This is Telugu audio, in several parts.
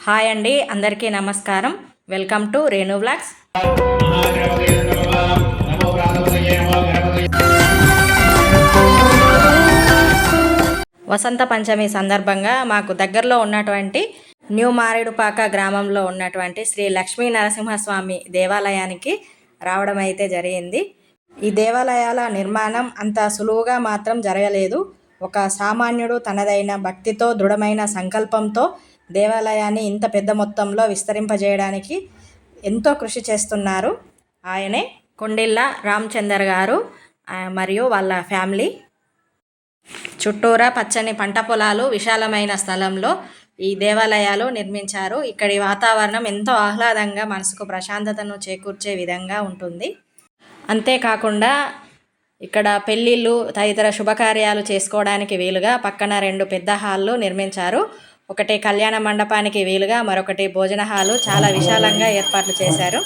హాయ్ అండి, అందరికీ నమస్కారం. Welcome to Renu vlogs. Vasanta Panchami సందర్భంగా మాకు దగ్గరలో ఉన్నటువంటి న్యూ మారేడుపాక గ్రామంలో ఉన్నటువంటి శ్రీ లక్ష్మీ నరసింహస్వామి దేవాలయానికి రావడం అయితే జరిగింది. ఈ దేవాలయాల నిర్మాణం అంత సులువుగా మాత్రం జరగలేదు. ఒక సామాన్యుడు తనదైన భక్తితో దృఢమైన సంకల్పంతో దేవాలయాన్ని ఇంత పెద్ద మొత్తంలో విస్తరింపజేయడానికి ఎంతో కృషి చేస్తున్నారు. ఆయనే కొండిళ్ళ రామచందర్ గారు మరియు వాళ్ళ ఫ్యామిలీ. చుట్టూరా పచ్చని పంట పొలాలు, విశాలమైన స్థలంలో ఈ దేవాలయాలు నిర్మించారు. ఇక్కడి వాతావరణం ఎంతో ఆహ్లాదంగా మనసుకు ప్రశాంతతను చేకూర్చే విధంగా ఉంటుంది. అంతేకాకుండా ఇక్కడ పెళ్ళిళ్ళు తదితర శుభకార్యాలు చేసుకోవడానికి వీలుగా పక్కన 2 పెద్ద హాళ్ళు నిర్మించారు. ఒకటి కళ్యాణ మండపానికి వీలుగా, మరొకటి భోజన హాలు చాలా విశాలంగా ఏర్పాట్లు చేశారు.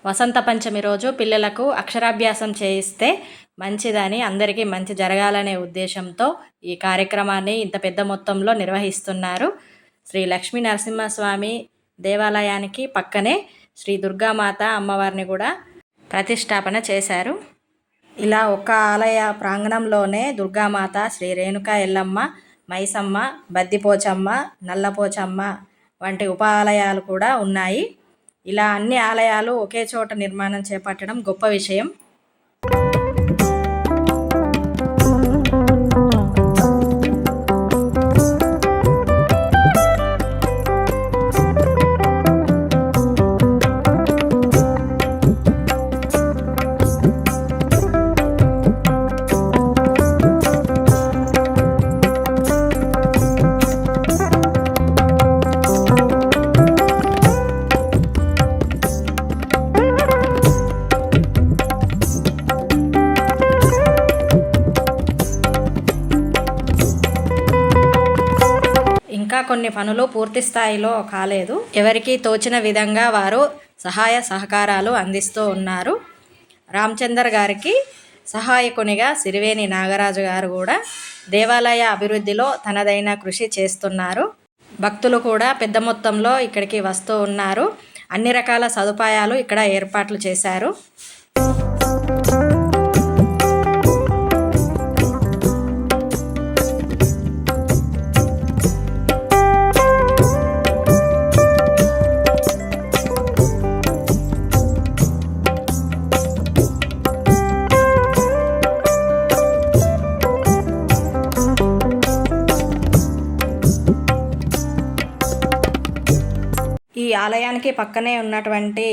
వసంత పంచమి రోజు పిల్లలకు అక్షరాభ్యాసం చేయిస్తే మంచిదని, అందరికీ మంచి జరగాలనే ఉద్దేశంతో ఈ కార్యక్రమాన్ని ఇంత పెద్ద మొత్తంలో నిర్వహిస్తున్నారు. శ్రీ లక్ష్మీ నరసింహస్వామి దేవాలయానికి పక్కనే శ్రీ దుర్గామాత అమ్మవారిని కూడా ప్రతిష్టాపన చేశారు. ఇలా ఒక ఆలయ ప్రాంగణంలోనే దుర్గామాత, శ్రీ రేణుకా ఎల్లమ్మ, మైసమ్మ, బద్దిపోచమ్మ, నల్లపోచమ్మ వంటి ఉప ఆలయాలు కూడా ఉన్నాయి. ఇలా అన్ని ఆలయాలు ఒకే చోట నిర్మాణం చేపట్టడం గొప్ప విషయం. ఇంకా కొన్ని పనులు పూర్తి స్థాయిలో కాలేదు. ఎవరికి తోచిన విధంగా వారు సహాయ సహకారాలు అందిస్తూ ఉన్నారు. రామచందర్ గారికి సహాయకునిగా సిరివేణి నాగరాజు గారు కూడా దేవాలయ అభివృద్ధిలో తనదైన కృషి చేస్తున్నారు. భక్తులు కూడా పెద్ద మొత్తంలో ఇక్కడికి వస్తూ ఉన్నారు. అన్ని రకాల సదుపాయాలు ఇక్కడ ఏర్పాట్లు చేశారు. ఈ ఆలయానికి పక్కనే ఉన్నటువంటి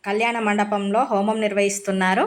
కళ్యాణ మండపంలో హోమం నిర్వహిస్తున్నారు.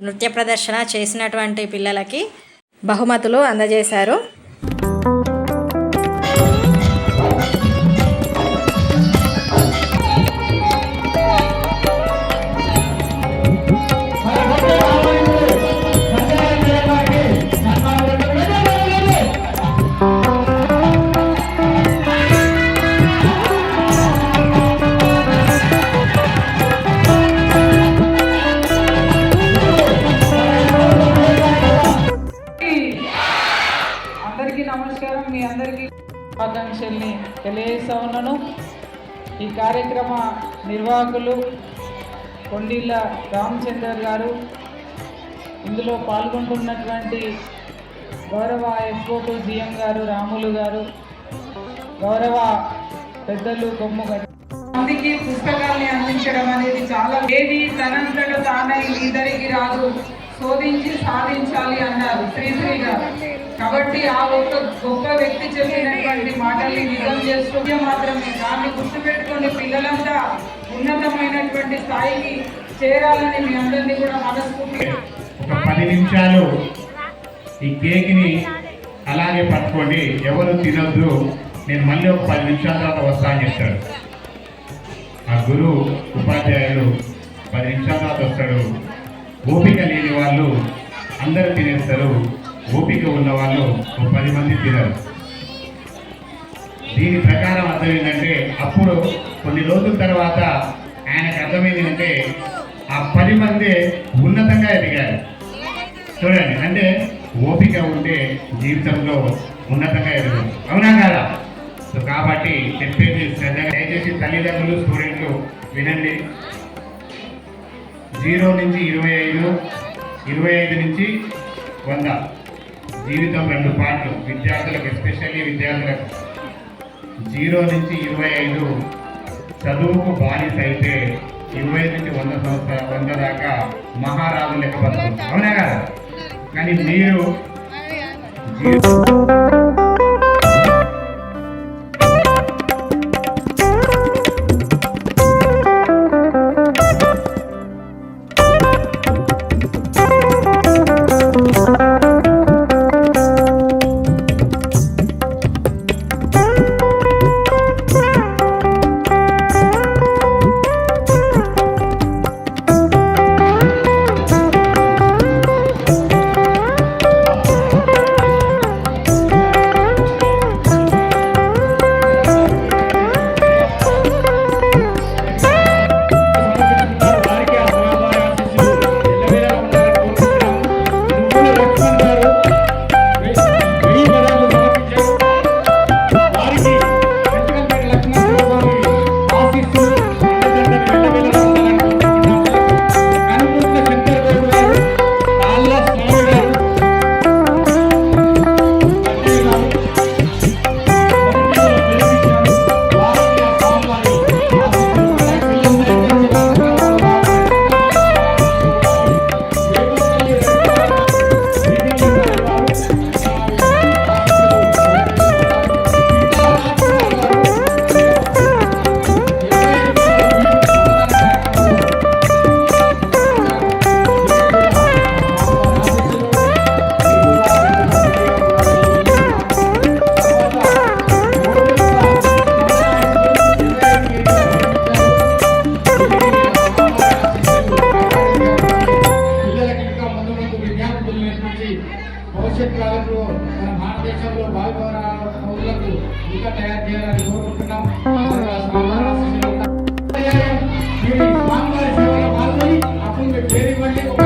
నృత్య ప్రదర్శన చేసినటువంటి పిల్లలకి బహుమతులు అందజేశారు. నమస్కారం. మీ అందరికీ ఆకాంక్షల్ని తెలియజేస్తా ఉన్నాను. ఈ కార్యక్రమ నిర్వాహకులు కొండిళ్ళ రామచంద్ర గారు, ఇందులో పాల్గొంటున్నటువంటి గౌరవ ఎస్పోటు జిఎం గారు రాములు గారు, గౌరవ పెద్దలు కొమ్ము గారు, మందికి పుస్తకాల్ని అందించడం అనేది చాలా ఏది తనంతట తానై ఇద్దరికి రాదు, శోధించి సాధించాలి అన్నారు శ్రీశ్రీ గారు. కాబట్టి ఆ ఒక్క గొప్ప వ్యక్తి చెప్పినటువంటి మాటల్ని నిజం చేస్తూ మాత్రమే దాన్ని గుర్తుపెట్టుకుని పిల్లలంతా ఉన్నతమైనటువంటి స్థాయికి చేరాలని మీ అందరినీ కూడా మనస్ఫూర్తిగా ఒక 10 నిమిషాలు ఈ కేక్ని అలాగే పట్టుకోండి, ఎవరు తినొద్దు, నేను మళ్ళీ ఒక 10 నిమిషాల తర్వాత వస్తా అని చెప్తాడు. ఆ గురువు ఉపాధ్యాయులు 10 నిమిషాల తర్వాత వస్తాడు. ఓపిక లేని వాళ్ళు అందరూ తినేస్తారు, ఓపిక ఉన్న వాళ్ళు ఒక 10 మంది తినరు. దీని ప్రకారం అర్థం ఏంటంటే అప్పుడు కొన్ని రోజుల తర్వాత ఆయనకు అర్థమైంది అంటే ఆ 10 మంది ఉన్నతంగా ఎదిగారు. చూడండి, అంటే ఓపిక ఉంటే జీవితంలో ఉన్నతంగా ఎదగదు, అవునా కాదా? సో కాబట్టి చెప్పేది శ్రద్ధగా దయచేసి తల్లిదండ్రులు స్టూడెంట్లు వినండి. 0 నుంచి 25, 25 నుంచి 100 జీవితం 2 పార్ట్లు విద్యార్థులకు, ఎస్పెషల్లీ విద్యార్థులకు. 0 నుంచి 25 చదువుకు బానిస అయితే 25 నుంచి 100 దాకా మహారాజు లెక్క బతుకు, అవునా కదా? కానీ మీరు భవిష్యత్ కాలంలో మన భారతదేశంలో బాలపౌరులకు ఇంకా తయారు చేయాలని కోరుకుంటున్నాం. స్వామివారి సేవలో పాల్గొని అప్పుడు పేరు ఇవ్వండి.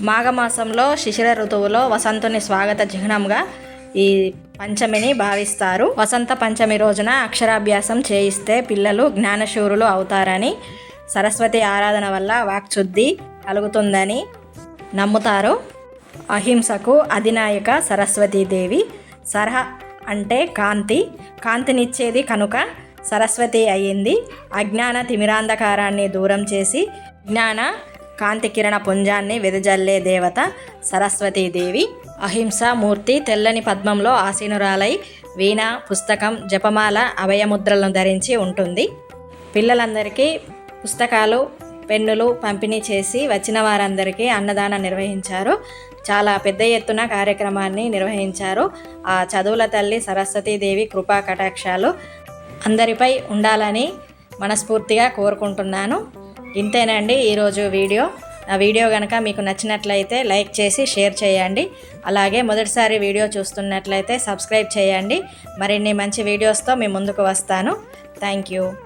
మాఘమాసంలో శిశిర ఋతువులో వసంతుని స్వాగత చిహ్నంగా ఈ పంచమిని భావిస్తారు. వసంత పంచమి రోజున అక్షరాభ్యాసం చేయిస్తే పిల్లలు జ్ఞానశూరులు అవుతారని, సరస్వతి ఆరాధన వల్ల వాక్శుద్ధి కలుగుతుందని నమ్ముతారు. అహింసకు అధినాయక సరస్వతీదేవి. సరహ అంటే కాంతి, కాంతినిచ్చేది కనుక సరస్వతి అయ్యింది. అజ్ఞాన తిమిరాంధకారాన్ని దూరం చేసి జ్ఞాన కాంతి కిరణ పుంజాన్ని వెదజల్లే దేవత సరస్వతీదేవి. అహింసా మూర్తి తెల్లని పద్మంలో ఆసీనురాలై వీణ, పుస్తకం, జపమాల, అభయముద్రలను ధరించి ఉంటుంది. పిల్లలందరికీ పుస్తకాలు, పెన్నులు పంపిణీ చేసి వచ్చిన వారందరికీ అన్నదానం నిర్వహించారు. చాలా పెద్ద ఎత్తున కార్యక్రమాన్ని నిర్వహించారు. ఆ చదువుల తల్లి సరస్వతీదేవి కృపా కటాక్షాలు అందరిపై ఉండాలని మనస్ఫూర్తిగా కోరుకుంటున్నాను. ఇంతేనండి ఈరోజు వీడియో. నా వీడియో కనుక మీకు నచ్చినట్లయితే లైక్ చేసి షేర్ చేయండి. అలాగే మొదటిసారి వీడియో చూస్తున్నట్లయితే సబ్స్క్రైబ్ చేయండి. మరిన్ని మంచి వీడియోస్తో మీ ముందుకు వస్తాను. Thank you.